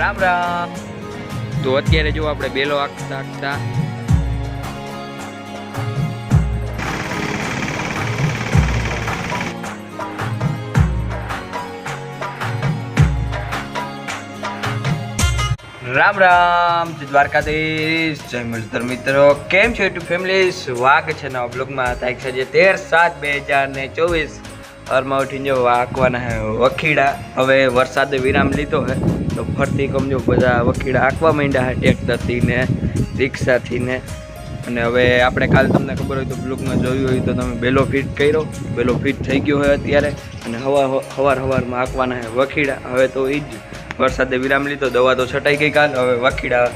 રામ રામ। તો અત્યારે જો આપણે બેલો આખતા આખતા રામ રામ, જય દ્વારકાધીશ, જય મલતર મિત્રો। કેમ છો યુટ્યુબ ફેમિલી? સ્વાગત છે નવા બ્લોગમાં। તારીખ છે 13/7/2024। હરમાં ઉઠીને જો આંકવાના હે વખીડા। હવે વરસાદે વિરામ લીધો હે તો ફરતી કમજો બધા વખીડા આંકવા માંડ્યા હે ટ્રેક્ટરથી ને રિક્ષાથી ને। અને હવે આપણે કાલે તમને ખબર હોય તો બ્લોગમાં જોયું હોય તો તમે બેલો ફિટ કર્યો, બેલો ફિટ થઈ ગયો હોય અત્યારે। અને સવારમાં આંકવાના હે વખીડા। હવે તો એ જ વરસાદે વિરામ લીધો, દવા તો છટાઈ ગઈ કાલ। હવે વખીડા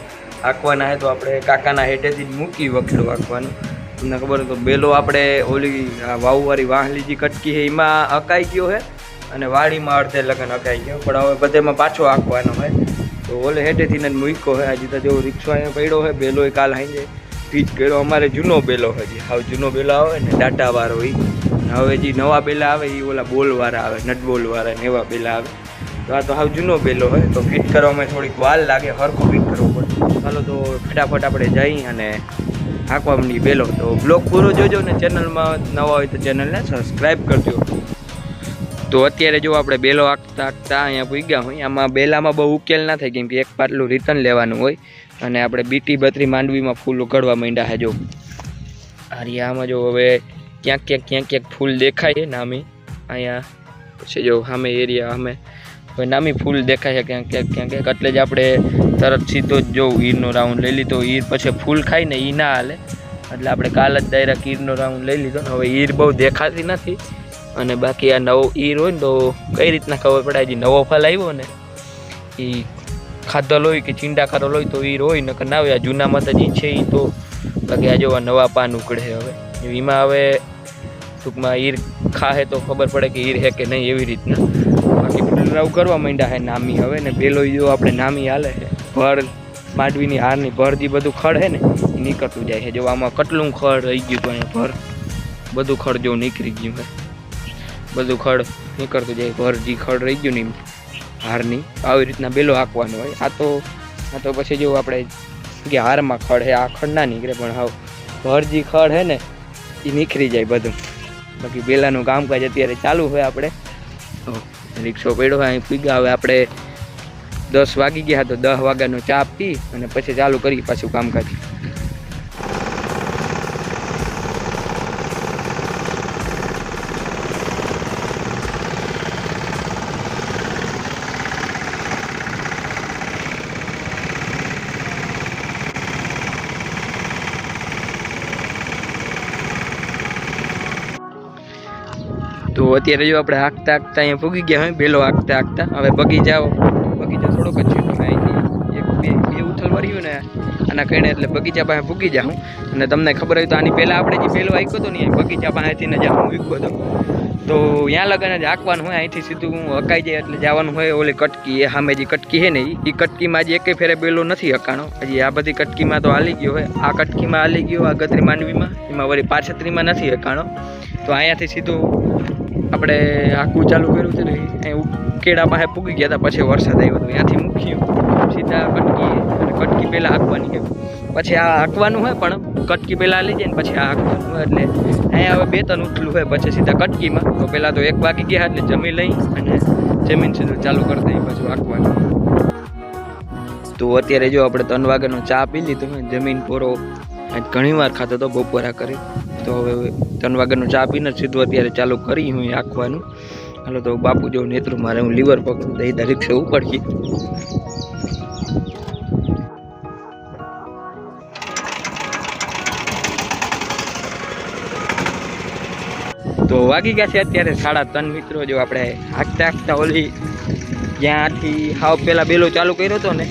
આંકવાના હે તો આપણે કાકાના હેઠેથી જ મૂકી વખીડું આંકવાનું। તમને ખબર હોય તો બેલો આપણે ઓલી વાવવાળી વાહલીજી કટકી છે એમાં અકાઈ ગયો છે અને વાડીમાં અડધે લગન અકાઈ ગયો, પણ હવે બધેમાં પાછો આંકવાનો હોય તો ઓલે હેઠેથી જ મૂક્યો છે। હજી તો જો રિક્ષો અહીંયા પડ્યો છે, બેલો કાલ હાઈ ફીટ કર્યો। અમારે જૂનો બેલો હજી હાવ જૂનો બેલો આવે ને ડાટાવાળો એ, હવે જે નવા બેલા આવે એ ઓલા બોલવાળા આવે, નટ બોલવાળા ને એવા બેલા આવે। તો આ તો હાવ જૂનો બેલો હોય તો ફિટ કરવામાં થોડીક વાર લાગે, હરખો ફિટ કરવો પડે। ચાલો તો ફટાફટ આપણે જઈ અને આંકવાની બેલો। તો બ્લોગ પૂરો જોજો ને ચેનલમાં નવા હોય તો ચેનલને સબસ્ક્રાઈબ કરજો। તો અત્યારે જો આપણે બેલો આંકતા આંકતા અહીંયા પૂગ્યા હોય। આમાં બેલામાં બહુ ઉકેલ ના થાય કેમ કે એક પાટલું રિટર્ન લેવાનું હોય અને આપણે બીટી બત્રી માંડવીમાં ફૂલ ઉગાડવા માંડ્યા છે। જો આમાં જો હવે ક્યાંક ફૂલ દેખાય છે નામી, અહીંયા પછી જો સામે એરિયા અમે હવે નામી ફૂલ દેખાય છે ક્યાંક, એટલે જ આપણે તરત સીધો જ જો ઈરનો રાઉન્ડ લઈ લીધો। ઈર પછી ફૂલ ખાય ને એ ના હાલે, એટલે આપણે કાલ જ ડાયરેક્ટ ઈરનો રાઉન્ડ લઈ લીધો ને। હવે ઈર બહુ દેખાતી નથી અને બાકી આ નવો ઈર હોય ને તો કઈ રીતના ખબર પડે, હજી નવો ફળ આવ્યો ને એ ખાધલ હોય કે ચીંડા ખાધલ હોય તો ઈર હોય, નકર ના હોય। આ જૂનામાં તો જે છે એ તો બાકી આ જો નવા પાન ઉકળે હવે એમાં હવે ટૂંકમાં ઈર ખાહે તો ખબર પડે કે ઈર હે કે નહીં એવી રીતના। બાકી ફૂલરાવ કરવા માંડ્યા છે નામી હવે ને બેલો જો આપણે નામી હાલે છે ભર માંડવીની હારની ભર જે બધું ખડ છે ને એ નીકળતું જાય છે। જો આમાં કેટલું ખડ રહી ગયું તો અહીંયા ભર બધું ખડ જો નીકળી ગયું છે, બધું ખડ નીકળતું જાય, ભર જે ખડ રહી ગયું ને હારની આવી રીતના બેલો હાંકવાનો હોય। આ તો પછી જો આપણે કે હારમાં ખડ છે, આ ખડ ના નીકળે પણ હાવ ભર જે ખડ છે ને એ નીકળી જાય બધું। બાકી બેલાનું કામકાજ અત્યારે ચાલુ હોય। આપણે રિક્ષો પડ્યો હોય અહીં પીગા। હવે આપણે 10 વાગી ગયા તો 10 વાગ્યાનો ચા પી અને પછી ચાલુ કરી પાછું કામકાજ। તો અત્યારે જો આપણે હાંકતા હાંકતા અહીંયા પૂગી ગયા હોય બેલો હાંકતા હાંકતા। હવે બગીચો થોડોક જ છે, એક બે ઉથલવારી હોય ને આના કણે એટલે બગીચા પાસે પૂગી જાઉં। અને તમને ખબર હોય તો આની પહેલાં આપણે જે બેલો હાંક્યો હતો ને બગીચા પાસેથી ને જાઉં વીખો હતો તો ત્યાં લગન જ હાંકવાનું હોય। અહીંથી સીધું હકાઈ જાય એટલે જવાનું હોય ઓલી કટકી, એ સામે જે કટકી છે ને એ કટકીમાં હજી એકે ફેરે બેલો નથી હકાણો, હજી આ બધી કટકીમાં તો હાલી ગયો હોય। આ કટકીમાં હાલી ગયો, આ ગત્રી માંડવીમાં, એમાં વળી પાછતરીમાં નથી હકાણો। તો અહીંયાથી સીધું આપણે આખું ચાલુ કર્યું હતું ને અહીં કેળા પાસે પૂગી ગયા હતા, પછી વરસાદ આવ્યો તો ત્યાંથી મૂક્યું સીધા કટકી, અને કટકી પહેલાં હાંકવાની છે, પછી આ હાંકવાનું હોય પણ કટકી પહેલાં લઈ જાય ને પછી આ હાંકવાનું હોય। એટલે અહીંયા હવે 2-3 ઉથલું હોય પછી સીધા કટકીમાં। તો પહેલાં તો 1 વાગી ગયા એટલે જમી લઈ અને જમીન સીધું ચાલુ કરી દઈએ પાછું હાંકવાનું। તો અત્યારે જો આપણે 3 વાગ્યાનો ચા પી લીધો, જમીન પૂરો ઘણી વાર ખાતો હતો બપોરા કરી, તો હવે 3 વાગ્યાનો ચા પીને સીધું અત્યારે ચાલુ કરી હું આંકવાનું। હાલો તો બાપુ જો નેત્રું મારે હું લીવર પકડું દઈ રિક્ષા ઉપડકી। તો વાગી ગયા છે અત્યારે 3:30 મિત્રો। જો આપણે હાંકતા હાંકતા ઓલી જ્યાંથી હાવ પહેલાં બેલો ચાલુ કર્યો હતો ને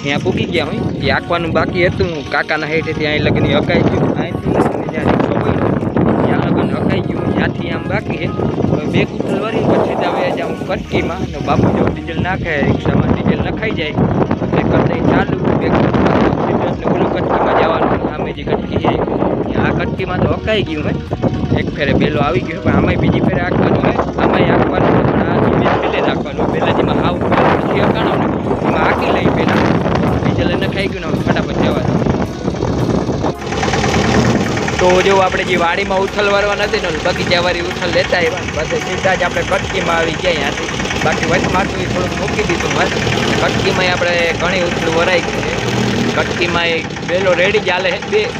ત્યાં પૂગી ગયા હોય, એ આંકવાનું બાકી હતું। કાકાના હેઠેથી અહીં લગન હકાઈ ગયું, અહીંથી જ્યાં રિક્ષો પડ્યો ત્યાં લગન હકાઈ ગયું, ત્યાંથી આમ બાકી છે। બે કુટલ વળી પછી હવે જાઉં કટકીમાં અને બાપુ જો ડીઝલ નાખે રિક્ષામાં, ડીઝલ નખાઈ જાય એટલે કરતા ચાલુ બે એટલે ઓલું કટકીમાં જવાનું। સામે જે કટકી છે આ કટકીમાં તો હકાઈ ગયું હોય, એક ફેરે બેલો આવી ગયો પણ આમાંય બીજી ફેરે આંકવાનું હોય, આમાંય આંકવાનું પણ આ પહેલે જ આંકવાનું। પહેલાં જેમાં હાવ નથી હકાણો ને એમાં આંકી લઈ જો આપણે જે વાડીમાં ઉથલ વારવા નથી ને બગીચાવાળી ઉથલ લેતા આવ્યા પછી સીધા જ આપણે કટકીમાં આવી ગયા ત્યાંથી. બાકી વચમાં તો થોડુંક મૂકી દીધું મસ્ત. કટકીમાં આપણે ઘણી ઉથલ વરાઈ ગઈ છે. કટકીમાં એક બેલો રેડી ચાલે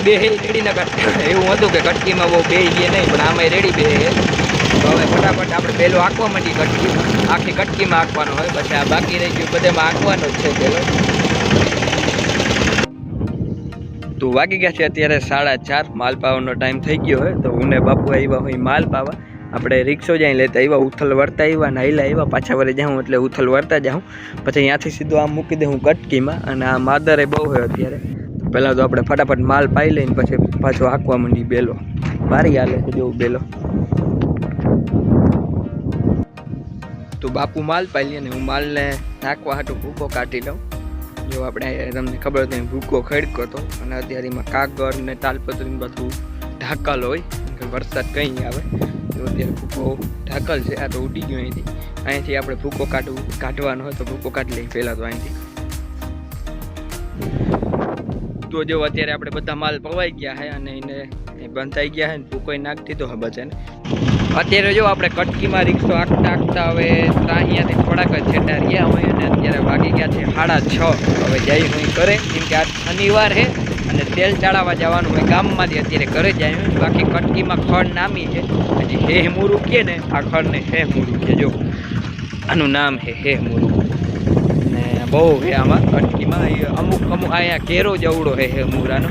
બે રેડી ન એવું હતું કે કટકીમાં બહુ બે છે નહીં પણ આમાં રેડી બે તો હવે ફટાફટ આપણે બેલો આંકવા માંડી કટકીમાં. આખી કટકીમાં આંકવાનો હોય પછી આ બાકી રહી ગયું બધામાં આંકવાનો જ છે બેલો. તો વાગી ગયા છે અત્યારે 4:30. માલ પાવાનો ટાઈમ થઈ ગયો હોય તો હું ને બાપુ આવ્યા હોય માલ પાવા. આપણે રિક્ષો જાય લેતા આવ્યા ઉથલ વરતા આવ્યા નાઈલા આવ્યા પાછા વરે જાઉં એટલે ઉથલ વરતા જાઉં પછી અહીંયાથી સીધું આમ મૂકી દઉં કટકીમાં. અને આ માદરે બહુ હોય અત્યારે. પહેલાં તો આપણે ફટાફટ માલ પાઈ લઈને પછી પાછો હાંકવા માંડી બેલો. મારી હાલે છે જેવું બેલો. તો બાપુ માલ પાઈ લે ને હું માલને નાખવા હાટું ભૂકો કાઢી લઉં. જો આપણે તમને ખબર હતી ભૂકો ખડકો હતો અને અત્યારે એમાં કાગળ ને તાલપત્રી બધું ઢાંકલ હોય વરસાદ કંઈ નહીં આવે તો અત્યારે ભૂકો ઢાંકલ છે. આ તો ઉડી ગયો અહીંથી આપણે ભૂકો કાઢવાનો હોય તો ભૂકો કાઢી લઈએ પહેલાં તો અહીંથી. તો જો અત્યારે આપણે બધા માલ પવાઈ ગયા છે અને એને બંધાઈ ગયા છે ને ભૂકો નાખી દીધો હવે બધાને. અત્યારે જો આપણે કટકીમાં રિક્ષો આંકતા હવે અહીંયાથી થોડાક જ છેટા રહ્યા હોય અને અત્યારે વાગી ગયા છે 6:30. હવે જઈ હું કરે કેમ કે આ શનિવાર છે અને તેલ ચડાવવા જવાનું હોય ગામમાંથી અત્યારે ઘરે જાય હોય. બાકી કટકીમાં ખડ નામી છે હજી હે મૂરું કહે ને આ ખડને હે મૂરું છે. જો આનું નામ હે મૂરું ને બહુ હે આમાં કટકીમાં અમુક અહીંયા ઘેરો જવડો હે મૂરાનો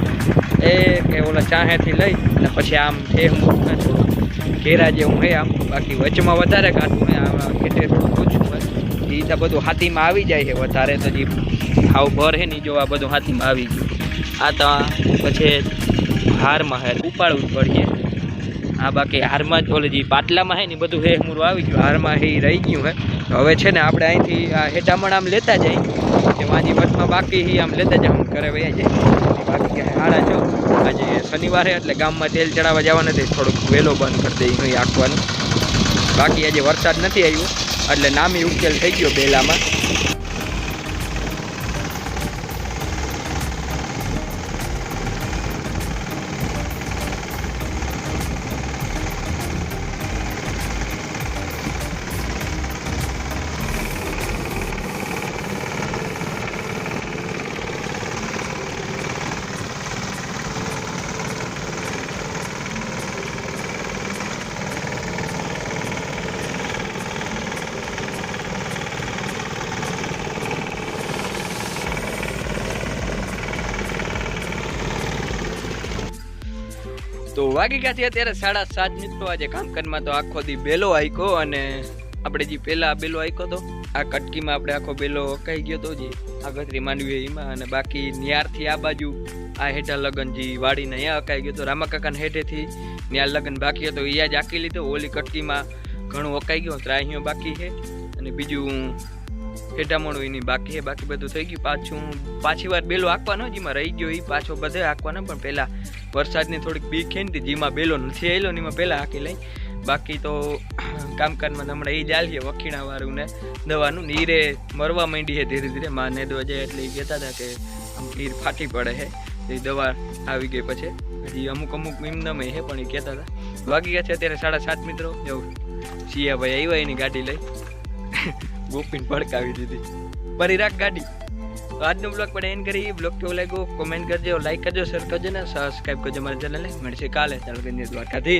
એ કે ઓલા ચાહેથી લઈ અને પછી આમ હે મૂરું ને થોડું ઘેરા જેવું હે આમ. બાકી વચમાં વધારે કાઢવું હે આમાં ખેતરે થોડું ઓછું હોય એ તો બધું હાથીમાં આવી જાય છે વધારે તો જે હાવ ભર હે ને જો આ બધું હાથીમાં આવી ગયું. આ તો પછી હારમાં હે ઉપાડવું પડીએ. આ બાકી હારમાં જ ઓલે જે પાટલામાં હે ને બધું હે મૂરું આવી ગયું હારમાં હે રહી ગયું હે. હવે છે ને આપણે અહીંથી આ હેઠામણ આમ લેતા જઈએ જેમાં જે વચમાં બાકી હી આમ લેતા જાઉં ઘરે વયા જાય. બાકી હાડા જો આજે શનિવારે એટલે ગામમાં તેલ ચડાવવા જવા નથી થોડુંક વહેલો બંધ કરી દઈએ અહીં આંકવાનું. બાકી આજે વરસાદ નથી આવ્યો એટલે નામી ઉકેલ થઈ ગયો બેલામાં. તો વાગી ગયા છે અત્યારે 7:30 મિત્રો. આજે કામકાજમાં તો આખો દી બેલો આઈકો અને આપણે જે પહેલા બેલો આઈકો હતો આ કટકીમાં આપણે આખો બેલો કહી ગયો હતો જે આગતરી માંડવી એમાં. અને બાકી ન્યારથી આ બાજુ આ હેઠા લગન જે વાડીને અહીંયા અકાઈ ગયો હતો રામા કાકાના હેઠેથી ન્યાર લગન બાકી હતો એ જ આંકી લીધો. ઓલી કટકીમાં ઘણું અકાઈ ગયું ત્રાહીઓ બાકી છે અને બીજું હેઠામણું એની બાકી છે. બાકી બધું થઈ ગયું. પાછી વાર બેલો આંકવાનો જેમાં રહી ગયો એ પાછો બધે આંકવાનો પણ પહેલાં વરસાદની થોડીક બીક ખેંચતી જેમાં બેલો નથી આવેલો ને એમાં પહેલાં આંકી લઈ. બાકી તો કામકાજમાં હમણાં એ ચાલીએ વખીણાવાળું ને દવાનું ને હીરે મરવા માંડી છે ધીરે ધીરે માં નેદવા જાય એટલે એ કહેતા હતા કે આમ હીર ફાટી પડે છે એ દવા આવી ગઈ પછી હજી અમુક એમનમે છે પણ એ કહેતા હતા. વાગી ગયા છે અત્યારે 7:30 મિત્રો. જવું સિયાભાઈ આવ્યા એની ગાડી લઈ ગોપીને ભડકાવી દીધી ફરી રાખ ગાડી. તો આજનો બ્લોગ પણ એન્ડ કરી. બ્લોગ કેવો લાગ્યો કોમેન્ટ કરજો, લાઈક કરજો, શેર કરજો ને સબસ્ક્રાઈબ કરજો મારા ચેનલને. મળશે કાલે. ચાલો દ્વારકાધીશ.